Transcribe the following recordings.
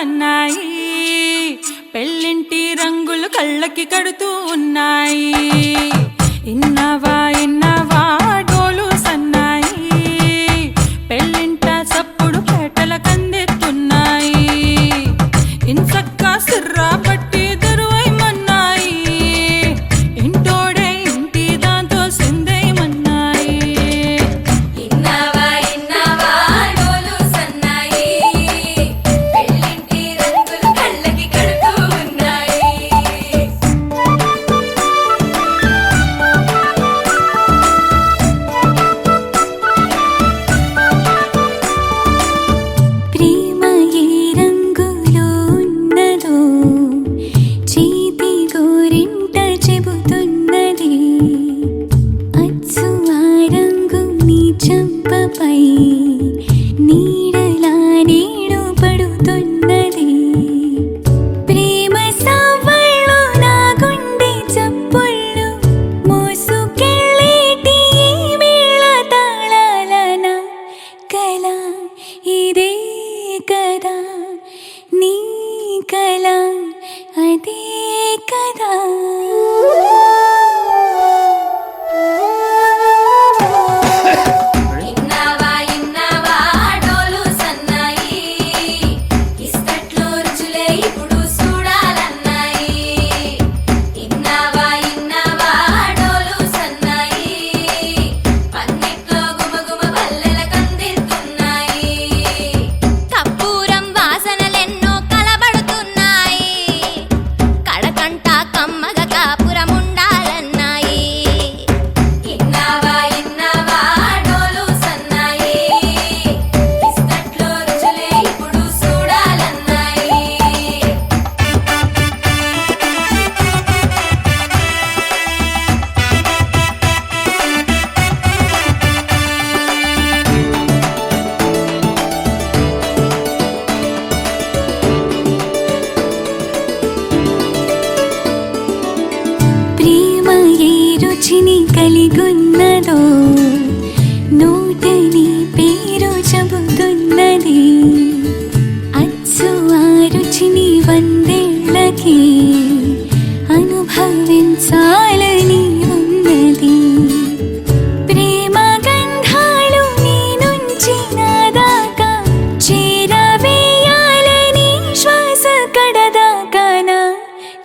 సన్నాయి పెళ్ళింటి రంగులు కళ్ళకి కడుతూ ఉన్నాయి. ఇన్నవా ఇన్నవా డోలు సన్నాయి పెళ్ళింట సప్పుడు పేటల కందెత్తున్నాయి. ఇన్సక్క సిర్రా పట్టి దరువైమన్నాయి ఇంటోడే ఇంటి దాంతో సిందేయమన్నాయి. ఇన్నవా ఇన్నవా డోలు సన్నాయి పెళ్ళింటి రంగులు కళ్ళకి కడుతూ ఉన్నాయి. ప్రేమ ఏ రంగులో ఉన్నదో చేతి గోరింట చెబుతున్నది. అచ్చు ఆ రంగు నీ చెంపపై నీడలా నీడు పడుతున్నది. ప్రేమ సవ్వళ్ళు నా గుండె చప్పుళ్ళు మోసుకెళ్ళేటి ఈ మేళ తాళాలన కల ఇదే కదా నీ కల అదే కదా. ఇన్నవా ఇన్నవా డోలు సన్నాయి ఇస్తట్లో రుచులే ఇప్పుడు చూడాలన్నాయి. ఇన్నవా ఇన్నవా డోలు సన్నాయి పన్నెట్లో గుమగుమ పల్లెల కందిస్తున్నాయి. కర్పూరం వాసనలెన్నో కలబడుతున్నాయి. కడకంట కమ్మగ కాపురం ఉండాలన్నాయి. ఇన్నవా ఇన్నవా డోలు సన్నాయి ఇస్తట్లో రుచులే ఇప్పుడు చూడాలన్నాయి. ప్రేమ ఏ రుచిని కలిగున్నదో నోటని పేరు చెబుతున్నది. అచ్చు ఆ రుచిని వందేళ్ళకి అనుభవించాలని ఉన్నది. ప్రేమ గంధాలు నీ నుంచి నా దాకా చేరవేయాలని శ్వాస కడదాకా నా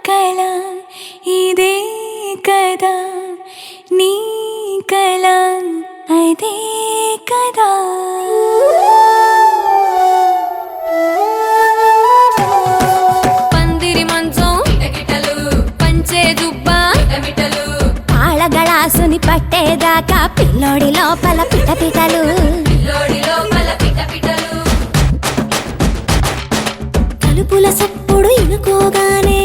కల ఇదే కదా నీ కల అదే కదా. పందిరి మంచం కిటకిటలు పంచే జుబ్బా మిటమిటలు ఆళగళాసుని పట్టేదాకా పిల్లోడి లోపల పిటపిటలు. పిల్లోడి లోపల పిటపిటలు తలుపుల సప్పుడు ఇనుకోగానే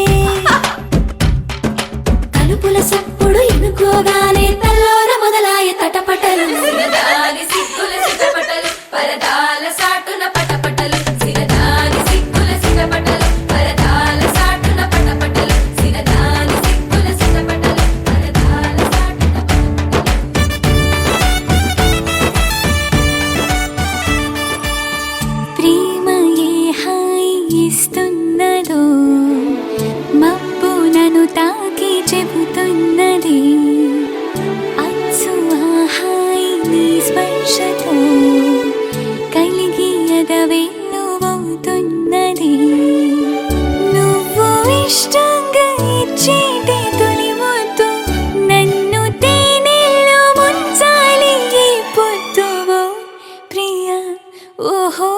తలుపుల సప్పుడు ఇనుకోగానే తల్లోన మొదలాయ తటపటలు. సిగదాని సిగ్గుల సిగపటలు పరదాల సాటున పటపటలు. సిగదాని సిగ్గుల సిగపటలు పరదాల సాటున పటపటలు. సిగదాని సిగ్గుల సిగపటలు పరదాల సాటున ప్రేమ ఏ హాయి ఇస్తున్నదో మబ్బు నన్ను తాకి చెబుతున్నది. అచ్చు ఆ హాయి నీ స్పర్శతో కలిగి ఎదవెల్లువవుతున్నది. నువ్వు ఇష్టంగా ఇచ్చేటి తొలి ముద్దు నన్ను తేనెల్లో ముంచాలి ఈ పొద్దువో ప్రియా ఓహో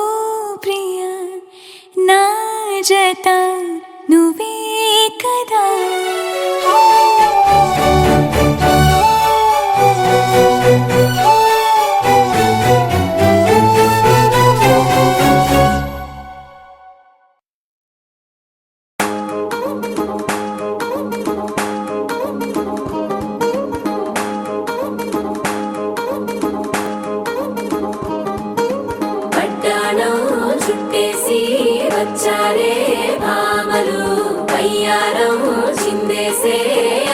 ప్రియా నా జత నువ్వే కదా. పట్టాణం చుట్టేసి వచ్చారే భామలు వయ్యారం చిందేసే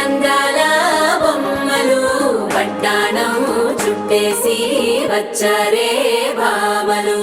అందాల బొమ్మలు. పట్టాణం చుట్టేసి వచ్చారే భామలు.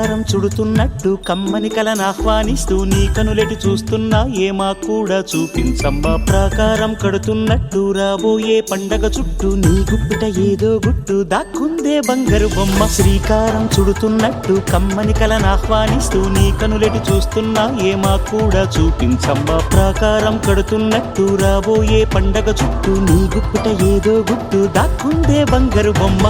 శ్రీకారం చుడుతున్నట్టు కమ్మని కలను ఆహ్వానిస్తూ నీ కనులెటి చూస్తున్నా ఏమా కూడా చూపించమ్మా ప్రాకారం కడుతున్నట్టు రాబోయే పండగ చుట్టూ నీ గుప్పిట ఏదో గుట్టు దాక్కుందే బంగారు బొమ్మ శ్రీకారం చుడుతున్నట్టు కమ్మని కలను ఆహ్వానిస్తూ నీ కనులెటి చూస్తున్నా ఏమా కూడా చూపించమ్మా ప్రాకారం కడుతున్నట్టు రాబోయే పండగ చుట్టూ నీ గుప్పిట ఏదో గుట్టు దాక్కుందే బంగారు బొమ్మ.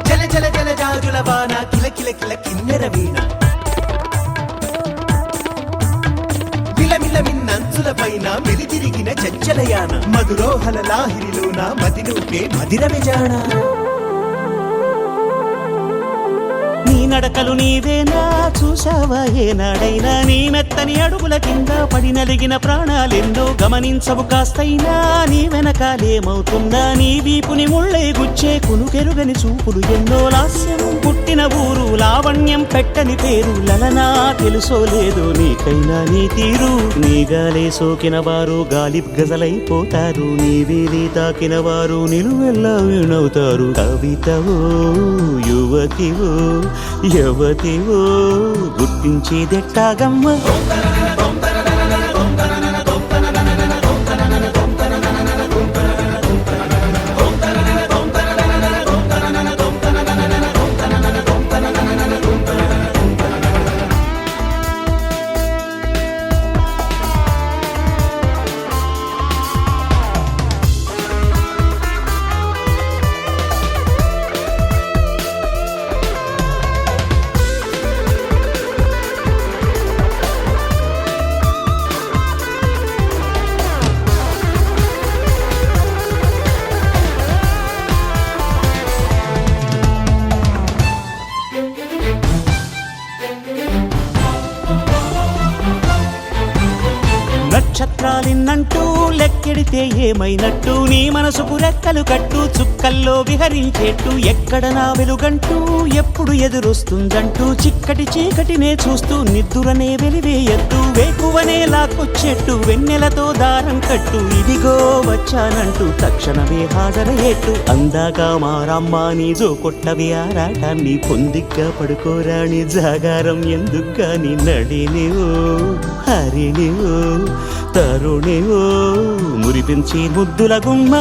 జల జల జల జాజుల వాన కిల కిల కిల కిన్నెర వీణ మిలమిల మిన్నంచుల పైన మెలితిరిగిన చంచలయాన మధురోహల లాహిరిలోన మదినూపే మదిర విజాణ నీ నడకలు నీవేనా చూసావా ఏనాడైనా నీ మెత్తని అడుగుల కింద పడి నలిగిన ప్రాణాలెందో గమనించవు కాస్తైనా నీ వెనకాలేమవుతుందా నీ వీపుని ముళ్ళే గుచ్చే కునుకెరుగని చూపులు ఎన్నో లాస్యం పుట్టిన ఊరు లావణ్యం పెట్టని పేరు లలనా తెలుసో లేదో నీకైనా నీ తీరు నీ గాలే సోకిన వారు గాలి గజలైపోతారు నీ వేలి తాకిన వారు నిలువెల్లా వీణవుతారు కవితవో యువతివో యువతివో గుర్తించేదెట్టాగమ్మ. నక్షత్రాలిన్నంటూ లెక్కెడితే ఏమైనట్టు నీ మనసుకు రెక్కలు కట్టు చుక్కల్లో విహరించేట్టు ఎక్కడ నా వెలుగంటూ ఎప్పుడు ఎదురొస్తుందంటూ చిక్కటి చీకటినే చూస్తూ నిద్దురనే వెలివేయద్దు వేకువనే లాక్కొచ్చేట్టు వెన్నెలతో దారం కట్టు ఇదిగో వచ్చానంటూ తక్షణమే హాజరయ్యేట్టు అందాక మారమ్మ నీ జో కొట్టవి ఆరాటాన్ని పొందిగ్గా పడుకోరాని జాగారం ఎందుకని నడినివో హరినివో తరుణివో మురిపించి ముద్దుల గుమ్మ.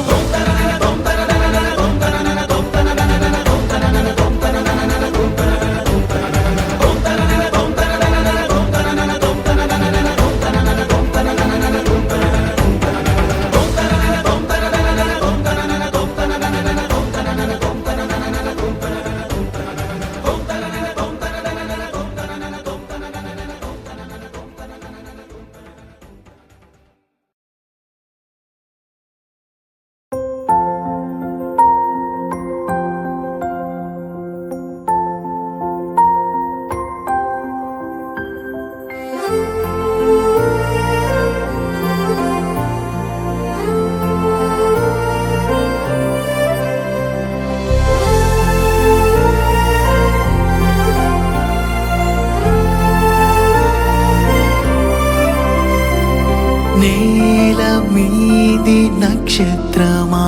నేల మీది నక్షత్రమా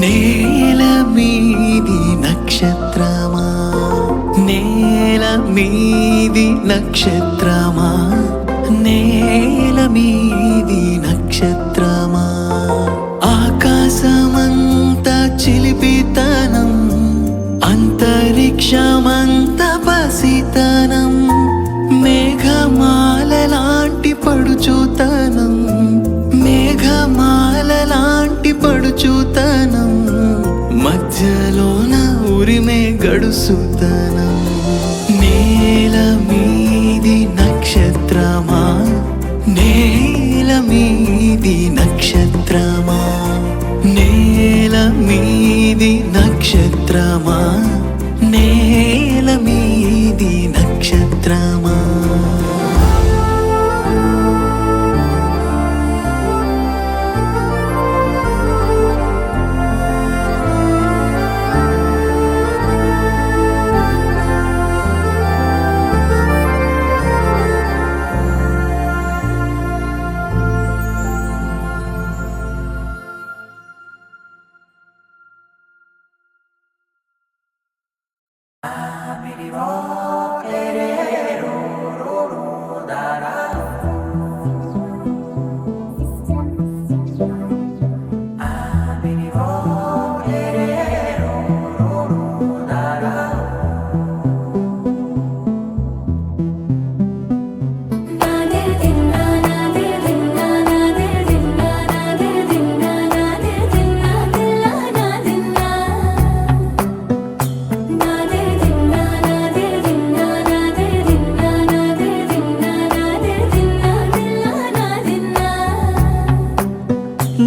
నేల మీది నక్షత్రమా నేల మీది నక్షత్రమా నేల మీది నక్షత్రమా ఆకాశమంత చిలిపితనం అంతరిక్షమంత పసితనం మేఘమాల లాంటి పడుచుతనం మేఘమాల లాంటి పడుచుతనం మధ్యలోన ఉరిమే గడుసుతనం నేల మీది నక్షత్రమా నేల మీది నక్షత్రమా నేల మీది నక్షత్రమా నేల మీది నక్షత్రమా.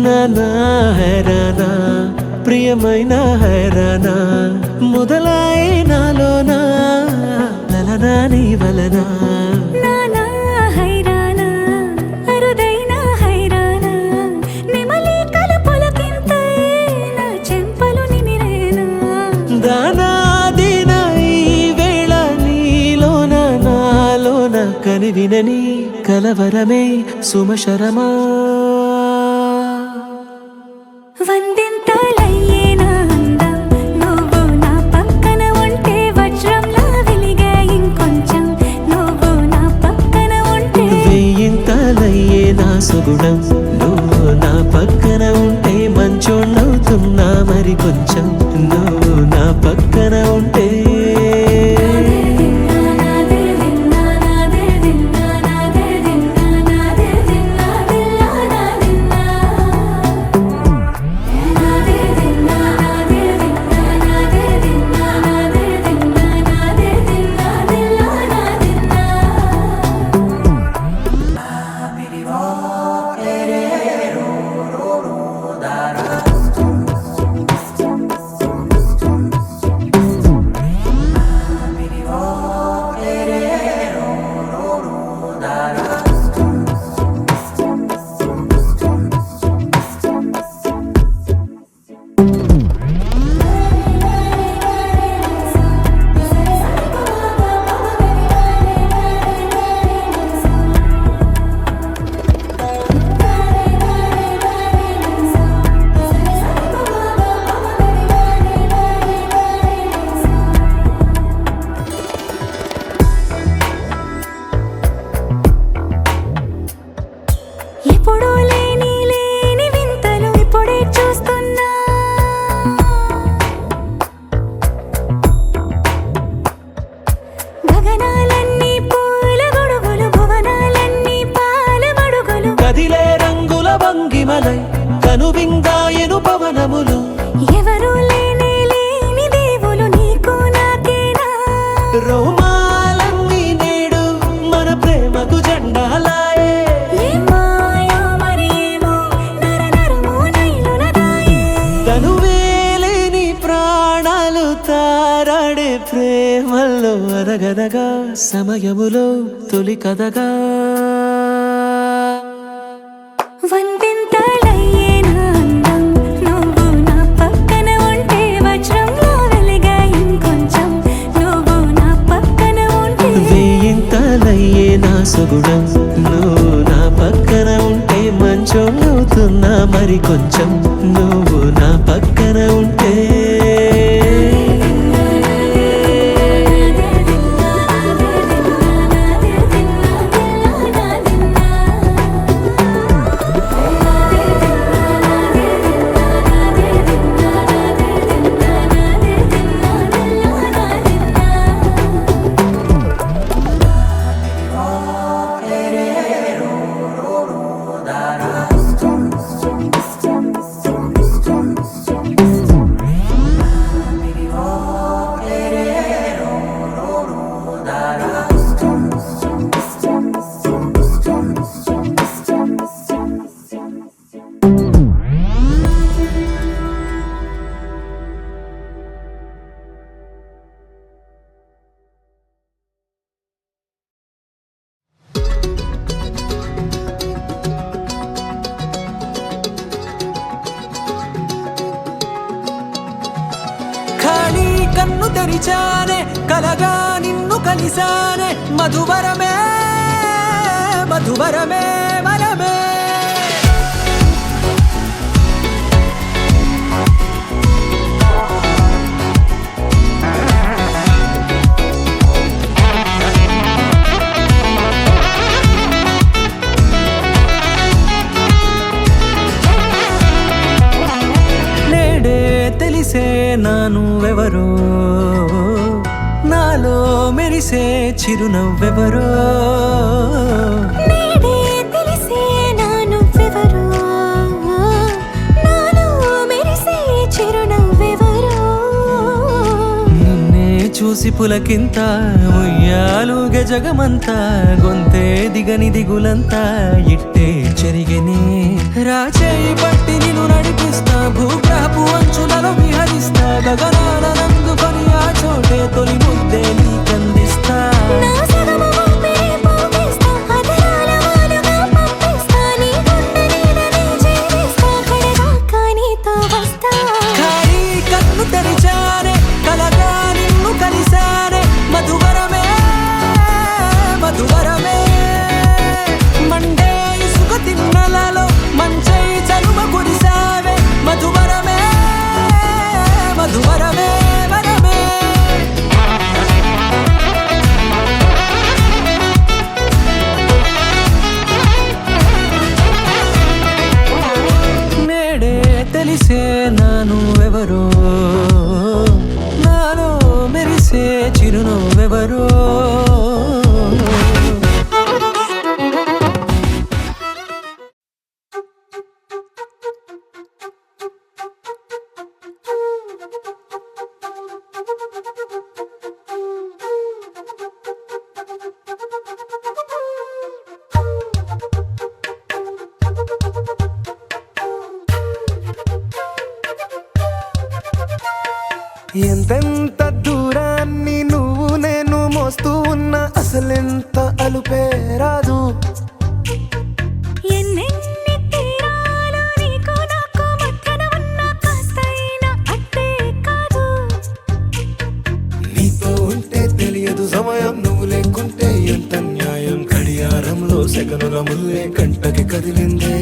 నానా హైరానా ప్రియమైన హైరానా మొదలాయి నాలోనా లలనా నీ వలనా నానా హైరానా అరుదైన హైరానా నెమలి కలుపులకింతై నా చెంపలు నిమిరేనా దానాదిన ఈ వేళ నీలోన నాలోన కనివినని కలవరమే సుమశరమా వందింతలయ్యేనా అందం నువ్వు నా పక్కన ఉంటే వజ్రంలా వెలిగే ఇంకొంచెం నువ్వు నా పక్కన ఉంటే వెయ్యింతలయ్యే నా సుగుణం నువ్వు నా పక్కన ఉంటే మంచోణ్ణవుతున్నా మరి కొంచెం నువ్వు నా పక్కన ఉంటే ఎప్పుడూ లేని వింతలు ఇప్పుడే చూస్తున్నా గగనాలన్నీ పూల గొడుగులు భువనాలన్నీ పాల మడుగులు కదిలే రంగుల భంగిమలై కనువిందాయను పవనములు ఎవరూ లేని దేవులు నీకు నాకేనా రోమాలన్నీ నేడు మన ప్రేమకు జెండాలాయే ఏ మాయో మరి ఏమో నరనరమో నైలున దాయే తనువేలేని ప్రాణాలు తారాడే ప్రేమల్లో అరగదగా సమయములో తొలి కదగా వందింతలయ్యేనా అందం నువ్వు నా పక్కన ఉంటే వజ్రంలా వెలిగే ఇంకొంచెం నువ్వు నా పక్కన ఉంటే వెయ్యింతలయ్యే నా సుగుణం నువ్వు నా పక్కన ఉంటే మంచోళ్ళవుతున్నా మరి కొంచెం నువ్వు నా పక్కన ఉంటే ఖాళీ కన్ను తెరిచానే కలగా నిన్ను కలిసానే మధువరమే మధువరమే వరమే నేడే తెలిసే నానువెవరో నాలో మెరిసే చిరునవ్వెవరో నీడే తెలిసే నువ్వెవరో నాలో మెరిసే చిరునవ్వెవరో నిన్నే చూసి పులకింత ఉయ్యాలుగే జగమంతా గొంతే దిగి ఎరిగని దిగులంతా ఇట్టే చెరిగనే రాచేయి పట్టి నిన్ను నడిపిస్తా భూగ్రహపు అంచులలో విహరిస్తా గగనాల రంగుకొని ఆ చోటే తొలి ముద్దే నీకందిస్తా నా సగము ఊపిరి పోగేస్తా అధరాల వాలుగా పంపిస్తా నీ గుండె నీడనే చేరిస్తా కడదాకా నీతో వస్తా ఖాళీ కన్ను తెరిచానే కలగా నిన్ను కలిసానే మధువరమే మధువరమే మండే ఇసుక తిన్నలలో మంచై చలువ కురిసావే మధువరమే మధువరమే వరమే నేడే తెలిసే నాను ఎవరో నాలో మెరిసే చిరునవ్వెవరో ఎంతెంత దూరాన్ని నువ్వు నేను మోస్తూ ఉన్నా అసలెంత అలుపే రాదు ఎన్నెన్ని తీరాలు నీకు నాకు మధ్యన ఉన్న కాస్తైనా అట్టే కాదు నీతో ఉంటే తెలియదు సమయం నువ్వు లేకుంటే ఎంత న్యాయం గడియారంలో సెకనుల ముల్లే కంటకి కదిలిందే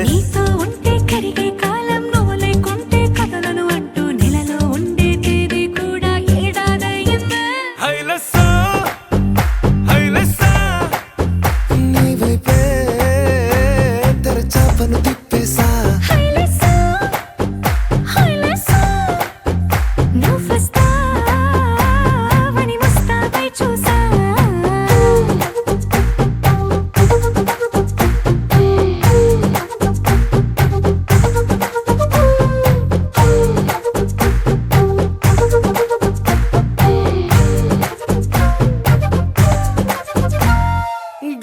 నీతో ఉంటే కరిగే కాలం నువ్వు లేకుంటే కథలను అంటూ నెలలో ఉండే తేదీ కూడా ఏడాదయ్యిందే నీ వైపే తెరచాపను తిప్పేసా హైలెస్సా హైలెస్సా నువ్వు వస్తావని ముస్తాబై చూసా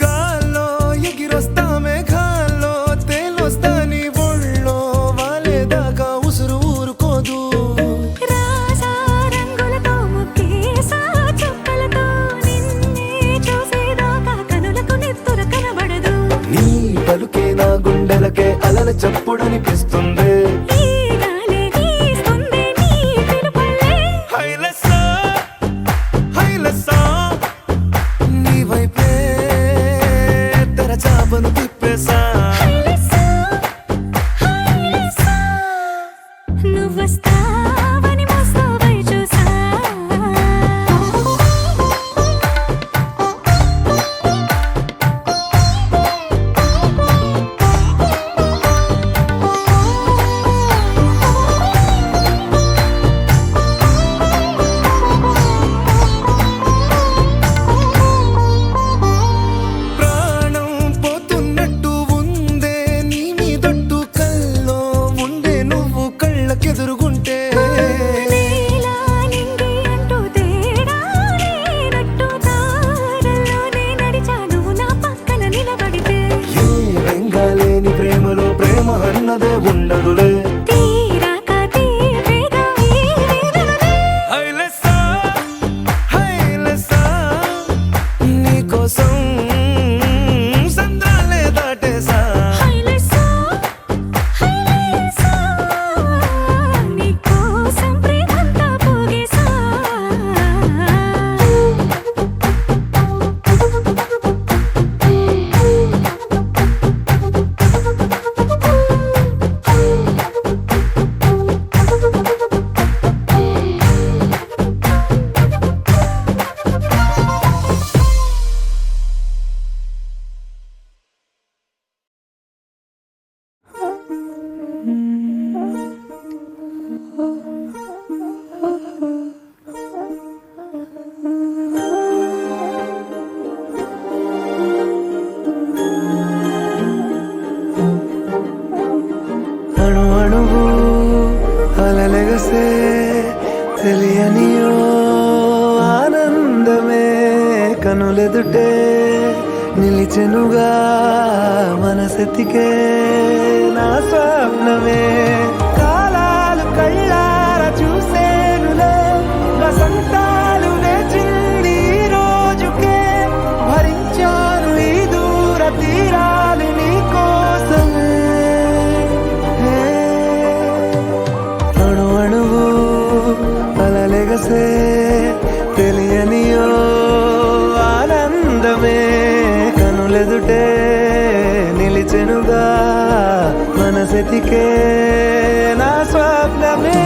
గాల్లో ఎగిరొస్తా మేఘాల్లో తేలొస్తా నీ ఒళ్ళో వాలేదాకా ఉసురు ఊరుకోదు రాజా రంగులతో ముగ్గేసా చుక్కలతో నిన్నే చూసేదాకా కనులకు నెత్తుర కనబడదు నీ పలుకే నా గుండెలకే అలల చప్పుడనిపిస్తుంది ఈ గాలి వీస్తుంది నీ పిలుపుల్లే హైలెస్సా నీ వైపే తెరచాపను తిప్పేసా హైలెస్సా హైలెస్సా నువ్వు వస్తావని ముస్తాబై చూసా ప్రాణం పోతున్నట్టు ఉందే నీ మీదొట్టు కల్లో ఉండే నువ్వు కళ్ళకెదురుగుంటే నీలా నింగి అంటూ తేడా లేనట్టు తారల్లోనే నడిచా నువ్వు నా పక్కన నిలబడితే ఏ వెంగాలేని ప్రేమలో ప్రేమ అన్నదే ఉండదులే తీరాక తీరేగా ఈ వేదనలే హైలెస్సా నీకోసం సంద్రాలే దాటేసా హైలెస్సా హైలెస్సా నీకోసం ప్రేమంతా పోగేసా అణు అణువు అలలెగసే తెలియనియో ఆనందమే కనులెదుటే నిలిచెనుగా మనసెతికే నా స్వప్నమే కాలాలు కళ్ళార చూసేనులే వసంతాలు వేచింది ఈ రోజుకే భరించాను ఈ దూర తీరాలు నీ కోసమే అణు అణువు అలలెగసే తెలియనియో ఆనందమే కనులెదుటే నిలిచెనుగా మనసెతికే నా స్వప్నమే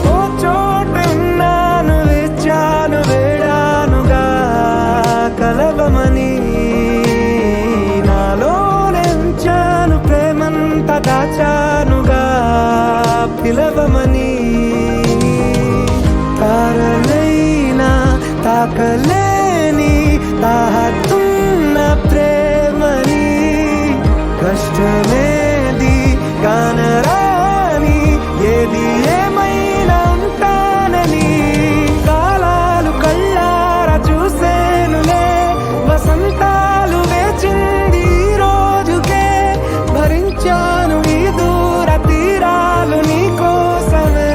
ఓ చోటున్నాను వేచాను వేడానుగా కలవమని నాలో నెంచాను ప్రేమంత దాచానుగా పిలవమని తారలైనా తాకలేని తాహతున్న ప్రేమని కష్టమేది కానరాని ఏది ఏమైనా ఉంటానని కాలాలు కళ్ళార చూసేనులే వసంతాలు వేచింది ఈ రోజుకే భరించాను ఈ దూర తీరాలు నీ కోసమే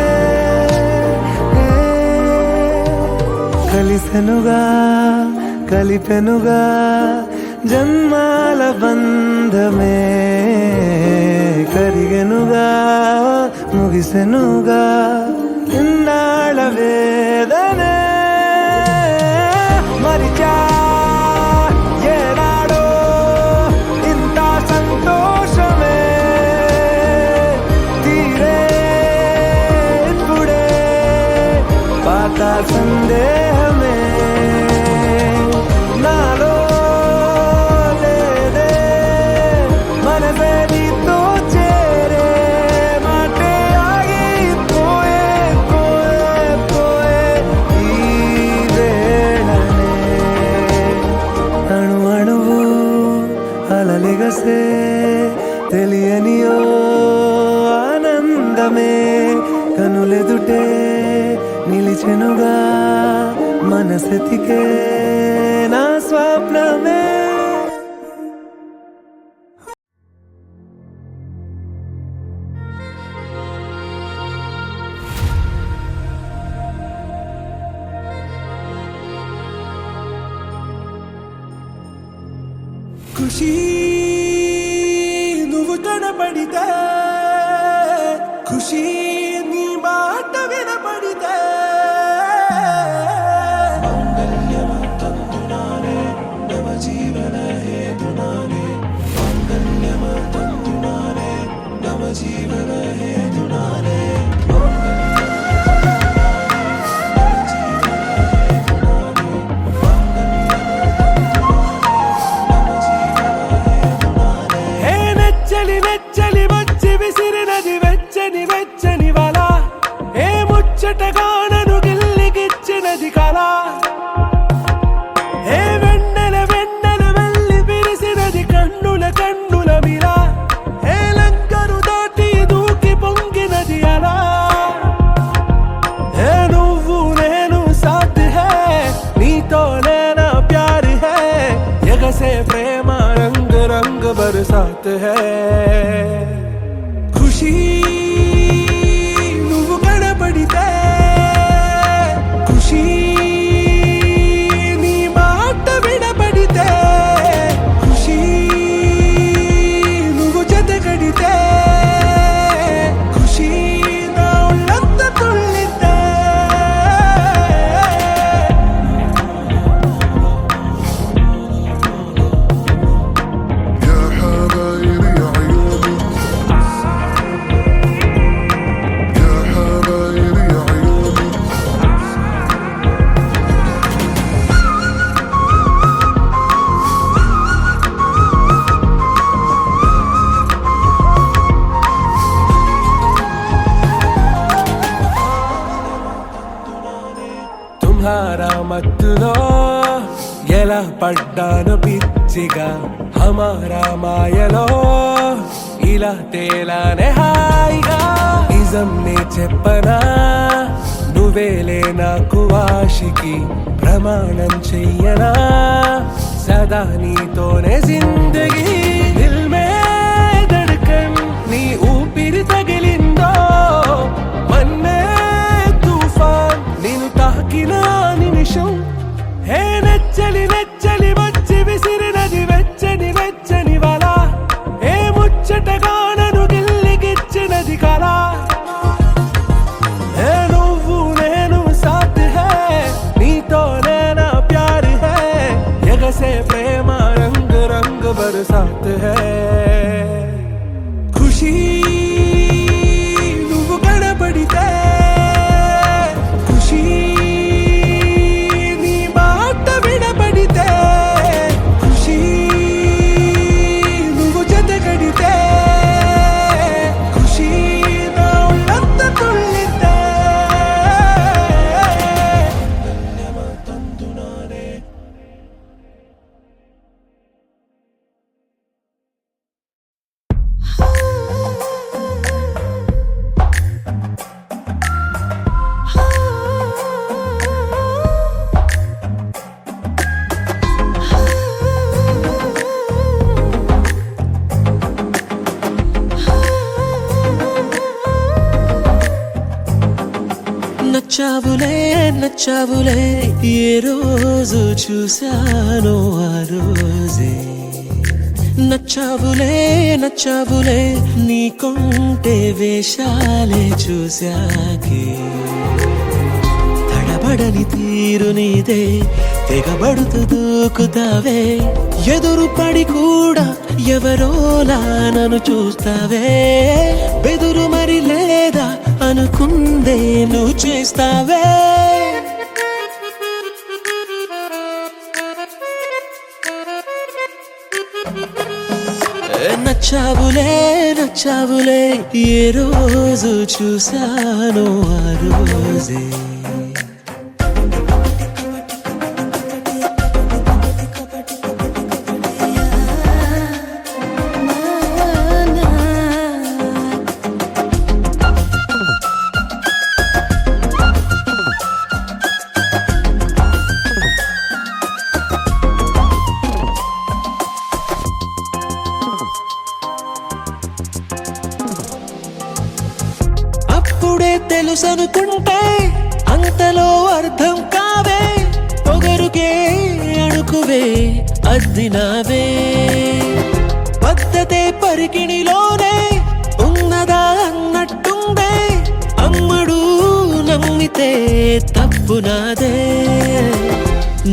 కలిసెనుగా కలిపెనుగా జన్మాల బంధమే కరిగెనుగా ముగిసెనుగా ఇన్నాళ్ళ వేదనే మరిచా ఏనాడో ఇంత సంతోషమే తీరే ఇప్పుడే పాత సందేహమే నాలో లేదే మనసే నీతో చేరే మాటే ఆగిపోయే పోయే పోయే ఈ వేళనే అణు అణువు అలలెగసే తెలియనియో ఆనందమే కనులెదుటే నిలిచెనుగా మనసెతికే నా స్వప్నమే ఖుషి నువ్వు కనపడితే ఖుషి నీ మాట వినపడితే హే నెచ్చలి నెచ్చలి వచ్చి విసిరినది వెచ్చని వెచ్చని వల ఏ ముచ్చటగా నన్ను గిల్లిగిచ్చినది కళ ఏ వెన్నెల వెన్నెల వెళ్ళి విరిసినది కన్నుల కన్నుల మిల ఏ లంకను దాటి దూకి పొంగినది అలా ఏ నువ్వు నేను సాథ్ హే నీతోనే నా ప్యార్ హే ఎగసే ప్రేమ రంగ్ రంగ్ బరసాత్ హే ఖుషి నువ్వు కనపడితే ఖుషి నీ మాట వినపడితే ఖుషి నువ్వు జతగడితే ఖుషి నా ఉళ్ళంత తుళ్ళితే يا حبايبي ఎలా పడ్డాను పిచ్చిగా హమారా మాయలో ఇలా తేలానే హాయిగా నిజం నే చెప్పనా నువ్వేలే నాకు ఆశికి ప్రమాణం చెయ్యనా సదా నీతోనే జిందగీ దిల్ మే ధడ్కన్ నీ ఊపిరి తగిలిందో మన్నే తుఫాన్ నేను తాకిన నిమిషం హే నెచ్చలి నెచ్చలి వచ్చి విసిరినది వెచ్చని వెచ్చని వల ఏ ముచ్చటగా నన్ను గిల్లిగిచ్చినది కళ ఏ నువ్వు నేను సాథ్ హై నీతోనే నా ప్యార్ హై ఎగసే ప్రేమ రంగ్ రంగ్ బరసాత్ హై ఖుషీ నువ్వు కనబడితే ఖుషీ నీ మాట వినబడితే ఖుషీ నువ్వు జతగడితే ఖుషీ నా ఒళ్ళంత తుళ్ళితే తందునానే నచ్చావులే నచ్చావులే ఏ రోజు చూశానో ఆ రోజే నచ్చావులే నచ్చావులే నీ కొంటే వేషాలే చూశాకే తడబడని తీరు నీదే తెగబడుతూ దూకుతావే ఎదురు పడి కూడా ఎవరోలా నన్ను చూస్తావే బెదురు మరి లేదా అనుకుందే నువ్వు చేస్తావే నచ్చావులే నచ్చావులే ఏ రోజు చూశానో ఆ రోజే అప్పుడే తెలుసనుకుంటే అంతలో అర్థం కావే పొగరుకే అణుకువే అద్దినావే పద్ధతే పరికిణిలోనే ఉన్నదా అన్నట్టుందే అమ్మడు నమ్మితే తప్పు నాదే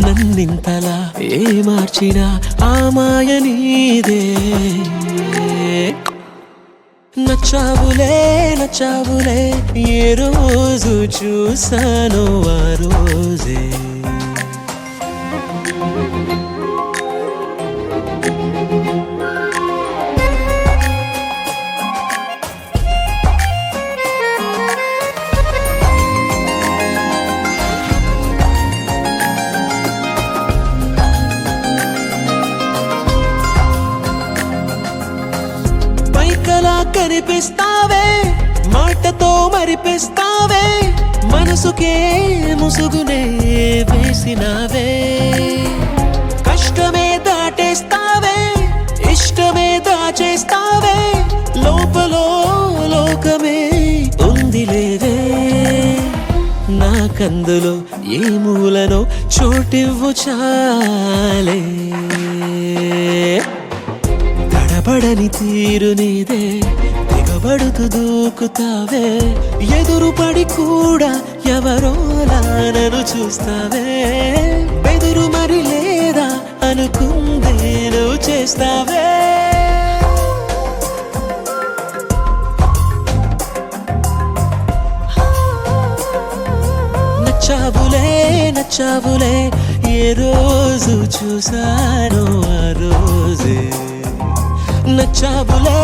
నన్నింతలా ఏ మార్చినా ఆ మాయ నీదే నచ్చావులే నచ్చావులే ఏ రోజు చూశానో ఆ రోజే పైకలా కనిపిస్తావే మాటతో మరిపిస్తావే మనసుకే ముసుగునే వేసినావే కష్టమే దాటేస్తావే ఇష్టమే దాచేస్తావే లోపలో లోకమే ఉందిలేవే నాకందులో ఏ మూలనో చోటివ్వు చాలే తడబడని తీరు నీదే తెగబడుతూ దూకుతావే ఎదురు పడి కూడా ఎవరోలా నన్ను చూస్తావే బెదురు మరి లేదా అనుకుందే నువ్వు చేస్తావే నచ్చావులే నచ్చావులే ఏ రోజు చూశానో ఆ రోజే నచ్చావులే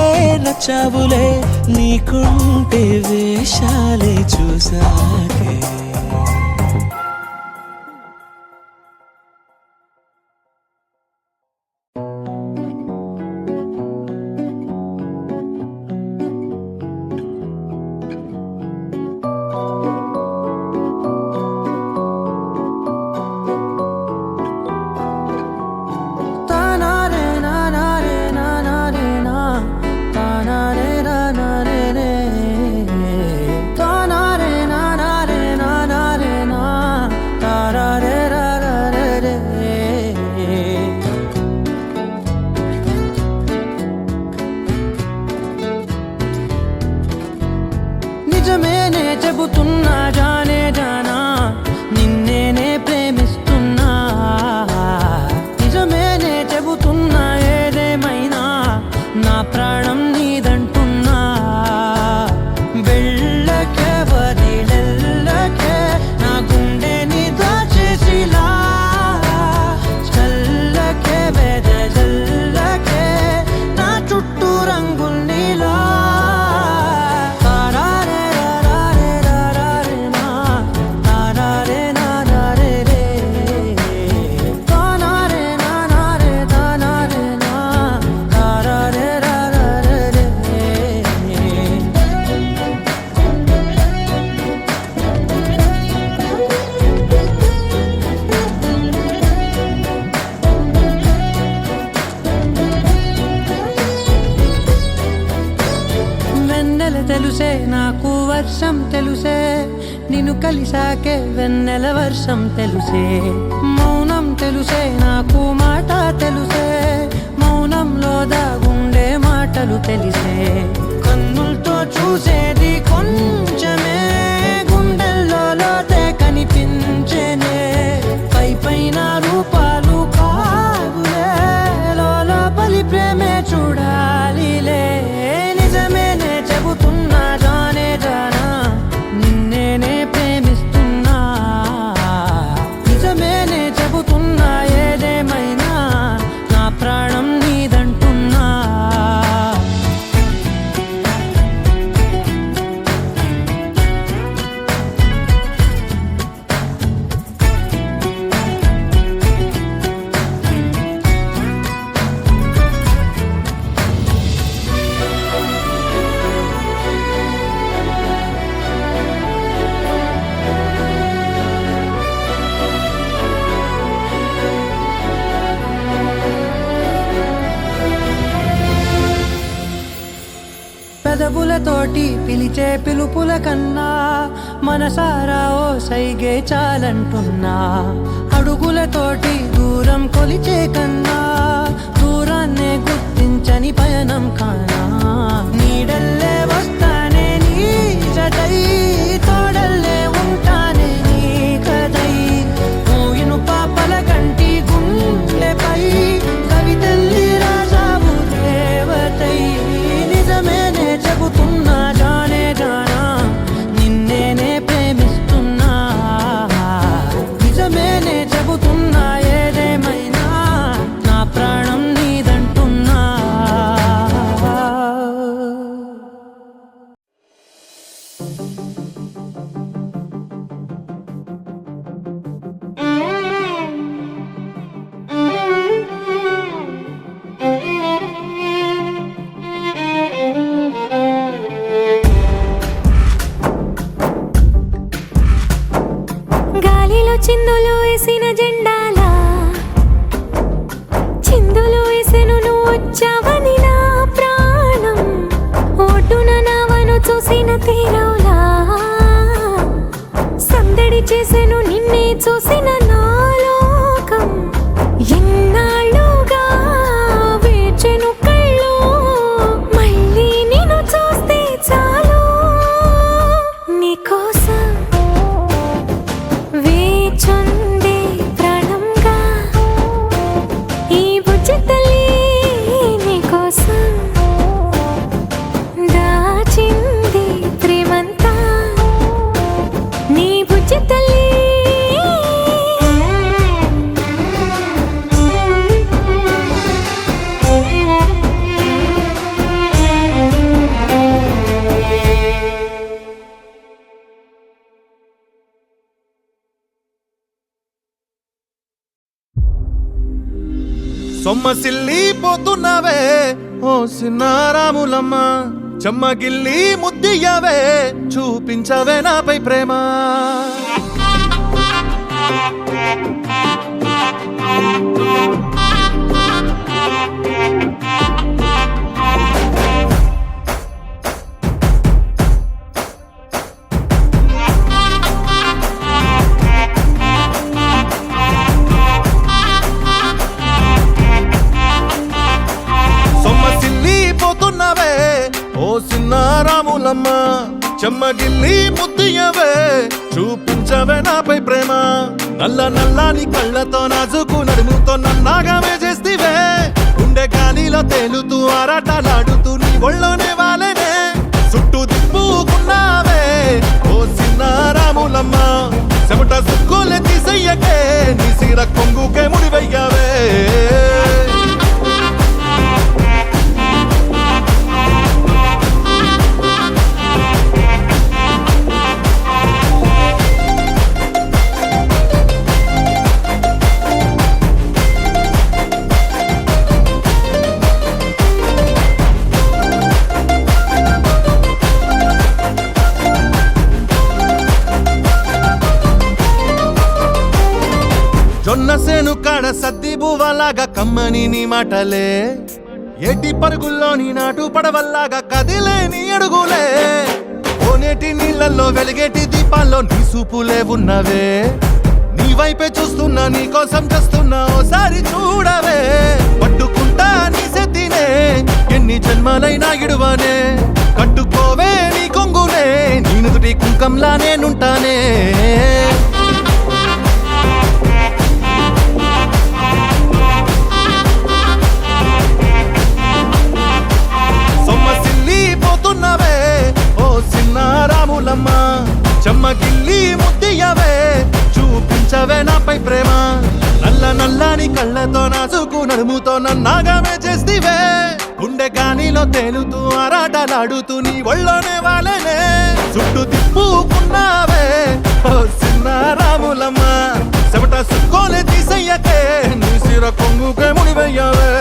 నచ్చావులే నీకుంటే వేషాలే చూసాకే వర్షం తెలుసే నిన్ను కలిసాకే వెన్నెల వర్షం తెలుసే మౌనం తెలుసే నాకు మాట తెలుసే మౌనంలో దాగుండే మాటలు తెలిసే కన్నులతో చూసేది కొంచెమే గుండెల్లో లోతే కనిపించేనే పై పైన రూపాలు కాదులే లోపలి ప్రేమే చూడాలిలే నిజమేనే చెబుతున్నా జానే జానా నిన్నేనే ప్రేమిస్తున్నా నిజమేనే చెబుతున్నా ఏదేమైనా నా ప్రాణం నీదంటున్నా పెదవులతోటి పిలిచే పిలుపుల కన్నా మనసారా ఓ సైగే చాలంటున్నా అడుగులతోటి దూరం కొలిచే కన్నా దూరాన్నే గుర్తించని పయనం కానా నీడల్లే వస్తానే నీ జతై తోడల్లే ఉంటానే నీ కదై మోయిను పాపల కంటి గుండెపై కవితల్లి రాజావు దేవతై నిజమేనే చెబుతున్నా జానే జానా నిన్నేనే ప్రేమిస్తున్నా నిజమేనే చెబుతున్నా ఏదేమైనా నా ప్రాణం నీదంటున్నా గాలిలో చిందులు వేసిన జెండాలా చిందులు వేసెను నువ్వు వచ్చావని నా ప్రాణం ఒడ్డున నావను చూసిన తీరవులా సందడి చేసెను నిన్నే చూసిన నా లోకం ఎన్నాళ్ళుగా వేచెను కళ్ళు మళ్ళీ నిన్ను చూస్తే చాలు నీకోసం వేచుందే ప్రాణంగా ఈ బుజ్జి తల్లి నీకోసం దాచింది ప్రేమంతా నీ బుజ్జి తల్లి సొమ్మసిల్లి పోతున్నావే ఓ సిన్నారాములమ్మ చెమ్మగిల్లి ముద్దియ్యవే చూపించవే నాపై ప్రేమ సిన్నారాములమ్మ చెమ్మగిల్లి ముద్దియవే చూపించవే నాపై ప్రేమ నల్ల నల్లాని కళ్ళతో నాజుకు నడుముతో నన్నాగమే చేస్తివే గుండె గాలిలో తేలుతూ ఆరాటలాడుతూ నీ ఒళ్ళోనే వాలేనే చుట్టూ దిప్పుకున్నావే ఓ సిన్నారాములమ్మ చెమట సుక్కులే తీసయ్యకే నీ సీర కొంగుకే ముడివయ్యావే జొన్నసేను కాడ సద్ది బువ్వలాగా కమ్మని నీ మాటలే ఏటి పరుగుల్లో నీ నాటు పడవల్లాగా కదిలే నీ అడుగులే ఓనేటి నీళ్ళల్లో వెలిగేటి దీపాల్లో నీ సూపులే ఉన్నవే నీ వైపే చూస్తున్నా నీ కోసం చేస్తున్నా ఓసారి చూడవే పట్టుకుంటా నీ సెత్తినే ఎన్ని జన్మలైనా ఇడువనే కట్టుకోవే నీ కొంగునే నీ నుదుటి కుంకంలా నేనుంటానే సొమ్మసిల్లి పోతున్నవే ఓ చిన్న రాములమ్మ చెమ్మగిల్లి ముద్దియవే చూపించవే నాపై ప్రేమ నల్ల నల్లని కళ్ళతో నాసుకు నడుముతో నన్నాగమే చేస్తివే గుండె గానిలో తేలుతూ ఆరాటలాడుతూ నీ ఒళ్ళోనే వాలేనే చుట్టూ తిప్పుకున్నావే ఓ చిన్న రాములమ్మ చెమట సుక్కోలే తీసయ్యకే నీ సిర కొంగుకే ముడివయ్యావే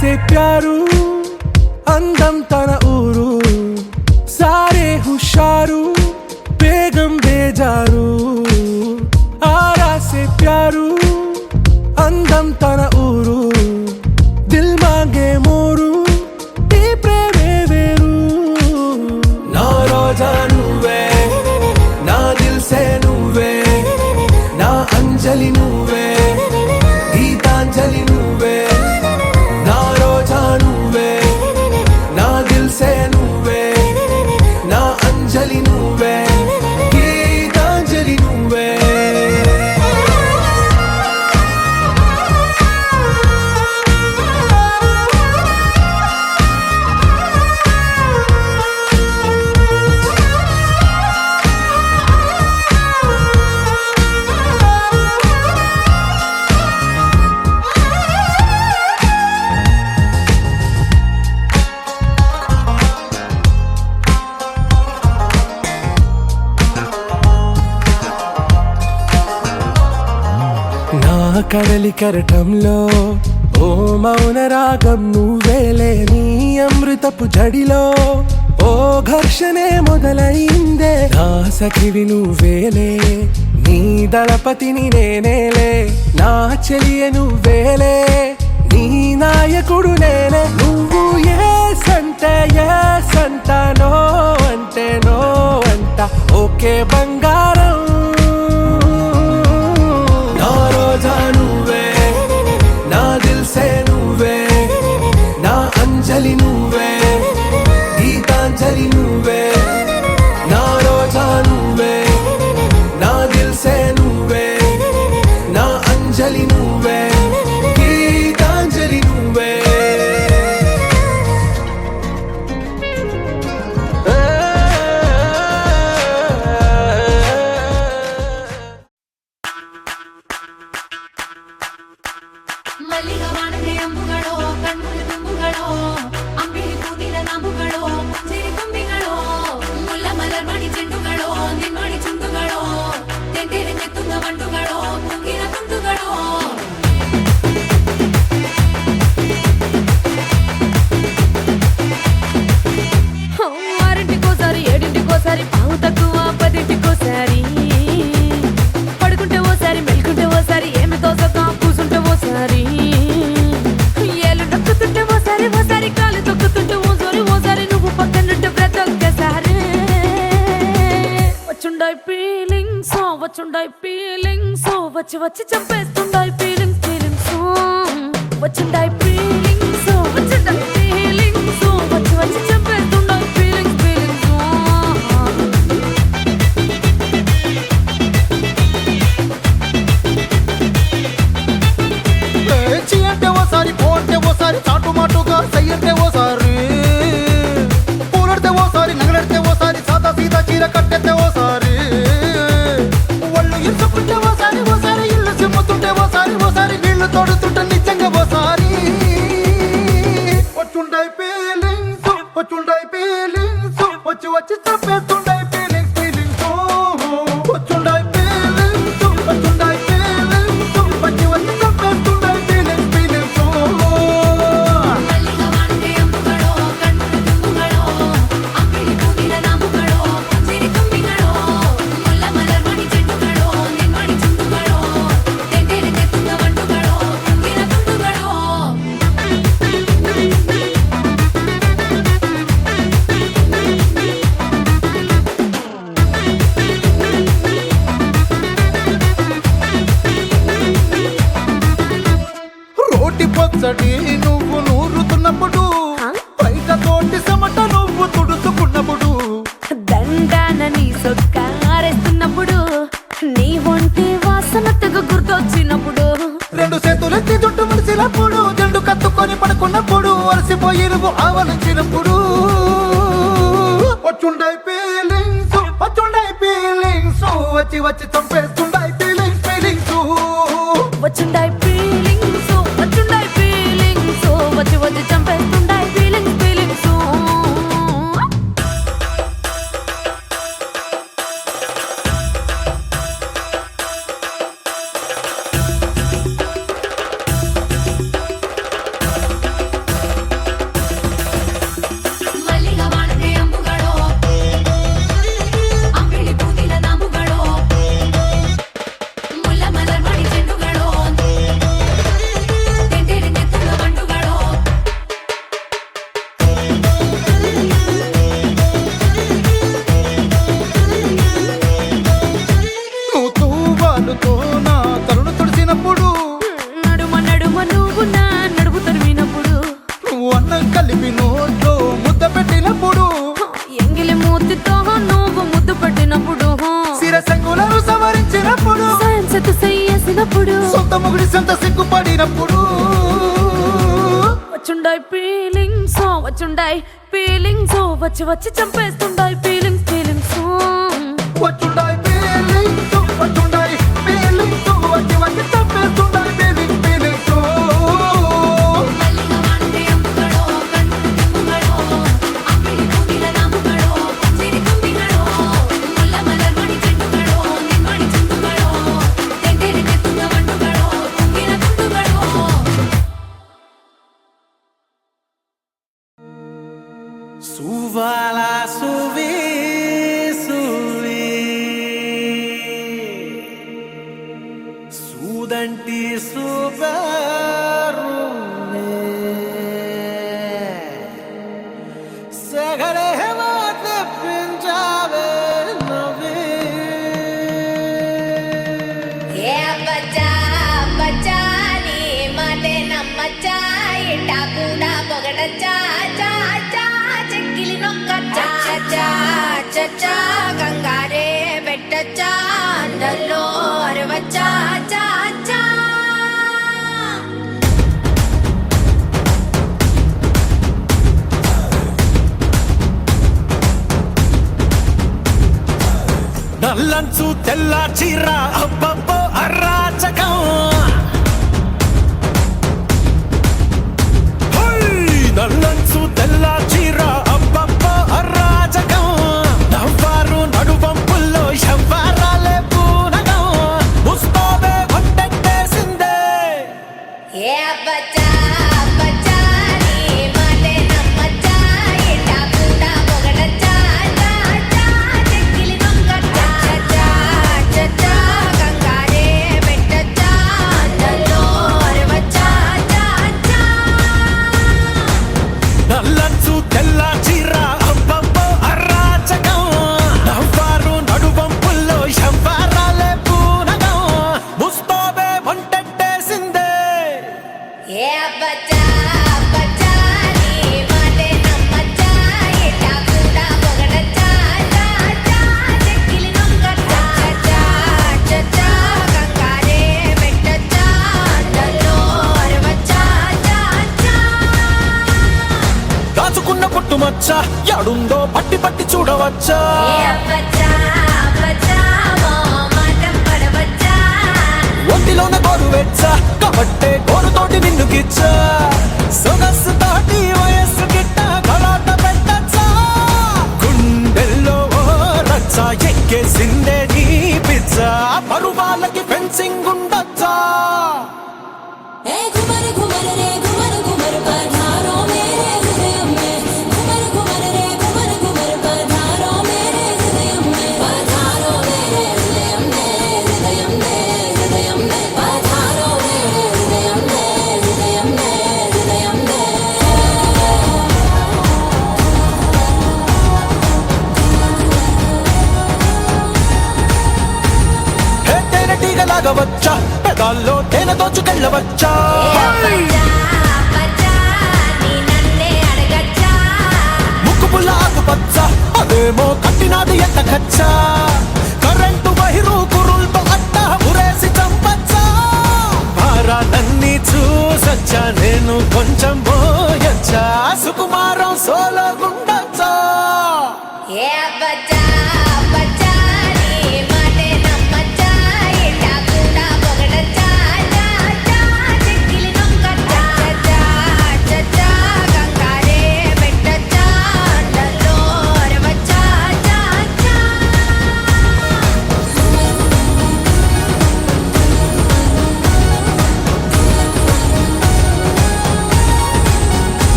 से प्यारू అందం తన ఊరు సారే హుషారు బేగం బేజారు ఆరా సే ప్యారు అందం తన ఊరు దిల్ మాంగే మోరు ఈ ప్రేమే వేరు నా రోజా నువ్వే నా దిల్ సే నువ్వే నా అంజలి నువ్వే గీతాంజలి నువ్వే కడలి కరటంలో ఓ మౌన రాగం నువ్వేలే నీ అమృతపు జడిలో ఓ ఘర్షణే మొదలైందే నా సఖివి నువ్వేలే నీ దళపతిని నేనేలే నా చెలియ నువ్వేలే నీ నాయకుడు నేనే నువ్వు ఏ సంట నో అంటే నో అంట ఓకే బంగారం నువ్వే నా దిల్ సే నువ్వే నా అంజలి నువ్వే గీతాంజలి నువ్వే నా రోజా నువ్వే నా దిల్ సే నువ్వే నా అంజలి నువ్వే గీతాంజలి నువ్వే వచ్చి చంపేస్తుండాయి ఫీలింగ్స్ వచ్చిండాయి ఫీలింగ్స్ వచ్చిండాయి ఫీలింగ్స్ వచ్చి చంపేస్తుండాయి ఫీలింగ్స్ అంటే ఓసారి పో అంటే ఓసారి చాటు మాటుగా సై అంటే ఓసారి చీర కట్టెత్తే ఓసారి ఒళ్ళు ఇరుచుకుంటే ఓసారి ఓసారి ఇల్లు చిమ్ముతుంటే ఓసారి నీళ్లు తోడుతుంటే నిజంగా ఓసారి వచ్చుండై ఫీలింగ్స్ వచ్చి వచ్చి చంపేస్తుండై ఫీలింగ్స్ వచ్చుండై ఫీలింగ్స్ వచ్చి వచ్చి చంపేస్తుండై ఫీలింగ్స్ మల్లిగ వాడితే అంబుಗಳೋ ಕಣ್ಣು ತುಂಬುಗಳೋ ಅಂಬಿಳಿ ಕೂಗಿನ ನಾಮುಗಳೋ ಸಿರಿ ತುಂಬಿಗಳೋ ಮುಲ್ಲ ಮಲರ್ಮಣಿ ಚೆಂಡುಗಳೋ ನಿನ್ಮಣಿ ಚುಂಡುಗಳೋ ತೆಂಟೆರೆ ತೆತ್ತುಂಗ ಬಂಡುಗಳೋ ತುಂಗಿನ ತುಂಡುಗಳೋ రోటి పచ్చడి నువ్వు నూరుతున్నప్పుడు బయట తోటి సమట నువ్వు తుడుచుకున్నప్పుడు దండాన నీ సొక్కారేస్తున్నప్పుడు నీ ఒంటి వాసన తెగ గుర్తొచ్చినప్పుడు రెండు చేతులెత్తి జుట్టు ముడిసినప్పుడు జండు కత్తుకొని పడుకున్నప్పుడు అలసిపోయి నువ్వు ఆవలించినప్పుడు వచ్చుండై ఫీలింగ్స్ వచ్చి వచ్చి చంపేస్తుండై ఫీలింగ్స్ వచ్చుండై ఫీలింగ్స్ వచ్చి వచ్చి చంపేస్తుండై ఫీలింగ్స్ ಮಲ್ಲಿಗ ವಾಡಿತೆ ಅಂಬುಗಳೋ ಅಂಬಿಳಿ ಕೂಗಿನ ನಾಮುಗಳೋ ಮುಲ್ಲ ಮಲರ್ಮಣಿ ಚೆಂಡುಗಳೋ ತೆಂಟೆರೆ ತೆತ್ತುಂಗ ಬಂಡುಗಳೋ నువ్వు తూవాలుతో నా తరుణ తుడిసినప్పుడు నడుమ నువ్వు నా నడుపు తరిమినప్పుడు నువ్వు అన్నం కలిపి నోట్లో ముద్ద పెట్టినప్పుడు ఎంగిలి మూతితో నువ్వు ముద్దు పట్టినప్పుడు శిరసంగులను సవరించినప్పుడు సైన్సెత్ చేసినప్పుడు సొంత ముగుడి సొంత సిగ్గుపడినప్పుడు వచ్చుండై ఫీలింగ్స్ వచ్చి వచ్చి చంపేస్తుండై ఫీలింగ్స్ వచ్చుండై ఫీలింగ్స్ వచ్చి వచ్చి తప్పేస్తుండై ఫీలింగ్స్ మల్లిగ వాడితే అంబుಗಳೋ కಣ್ಣు ತುಂಬುಗಳೋ అంಬಿಳಿ ಕೂಗಿನ ನಾಮುಗಳೋ ಸಿರಿ ತುಂಬಿಗಳೋ ಮುಲ್ಲ ಮಲರ್ಮಣಿ ಚೆಂಡುಗಳೋ ನಿನ್ಮಣಿ ಚುಂಡುಗಳೋ ತೆಂಟೆರೆ ತೆತ್ತುಂಗ ಬಂಡುಗಳೋ ತುಂಗಿನ ತುಂಡುಗಳೋ Suvala suvi suvi Sudanti subarune Sagale hemate pinjave navi ఏ బచ్చా బచ్చా నీ మాటే నమ్మచ్చా ఇట్టా కూడా పొగడచ్చా చా చా చెక్కిలి నొక్కచ్చా చా చచ్చా కంగారే పెట్టచ్చా అందల్లో అరవచ్చా చా చా నల్లంచు తెల్ల చీర అబ్బబ్బో అరాచకం నల్లంచు తెల్ల చీర అబ్బబ్బో అరాచకం నవ్వారు నడువంపుల్లో ఎవ్వారాలే పూనగం ముస్తాబే వంటెట్టేసిందే ఏ బచ్చా బచ్చా నీ మాటే నమ్మచ్చా ఇట్టా కూడా పొగడచ్చా చా చా చెక్కిలి నొక్కచ్చా చా చచ్చా కంగారే పెట్టచ్చా అందల్లో అరవచ్చా చా చా నల్లంచు తెల్ల చీర అబ్బబ్బో అరాచకం నవ్వారు నడువంపుల్లో ఎవ్వారాలే పూనగం ముస్తాబే వంటెట్టేసిందే ఏ బచ్చా బచ్చా నీ మాటే నమ్మచ్చా ఇట్టా కూడా పొగడచ్చా చా చా చెక్కిలి నొక్కచ్చా చా చచ్చా కంగారే పెట్టచ్చా అందల్లో అరవచ్చా చా చా దాచుకున్న పుట్టుమచ్చ రావచ్చా ఎడుందో పట్టి పట్టి చూడవచ్చా ఒంటిలోన గోరు వెచ్చా కాబట్టే గోరుతోటి నిన్ను గిచ్చా సొగస్సు తోటి వయస్సు గిట్ట కలాట పెట్టచ్చా గుండెల్లో ఓ రచ్చ ఎక్కేసిందే నీ పిచ్చా పరువాలకి ఫెన్సింగ్ ఉండొచ్చా ఏ घुमर घुमर रे घुमर घुमर पधारो मेरे हृदय में घुमर घुमर रे घुमर घुमर पधारो मेरे हृदय में पधारो मेरे हृदय में हृदय में हृदय में पधारो मेरे हृदय में हृदय में हृदय में హే తేనెటీగలాగా వచ్చా పెదాల్లో తేనె దోచుకెళ్ళవచ్చా ముక్కు పుల్ల ఆకుపచ్చ అదేమో కట్టినాది ఎంత ఖచ్చా కరెంటు వైరు కురుల్తో అట్ట ఉరేసి చంపచ్చా భారాలన్నీ చూసొచ్చా నేను కొంచెం పోయొచ్చా సుకుమారం సోలో గుండొచ్చా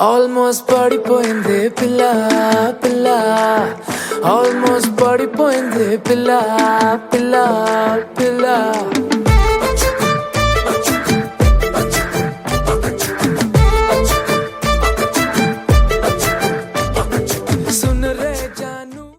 ఆల్మోస్ట్ పడిపోయింది పిల్ల పిల్ల ఆల్మోస్ట్ పడిపోయింది పిల్ల పిల్ల పిల్ల